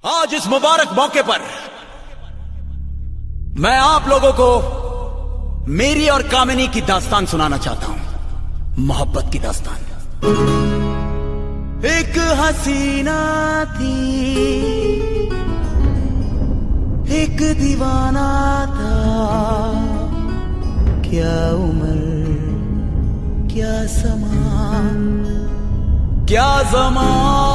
आज इस मुबारक मौके पर मैं आप लोगों को मेरी और कामिनी की दास्तान सुनाना चाहता हूं। मोहब्बत की दास्तान। एक हसीना थी, एक दीवाना था, क्या उम्र क्या समा, क्या ज़माना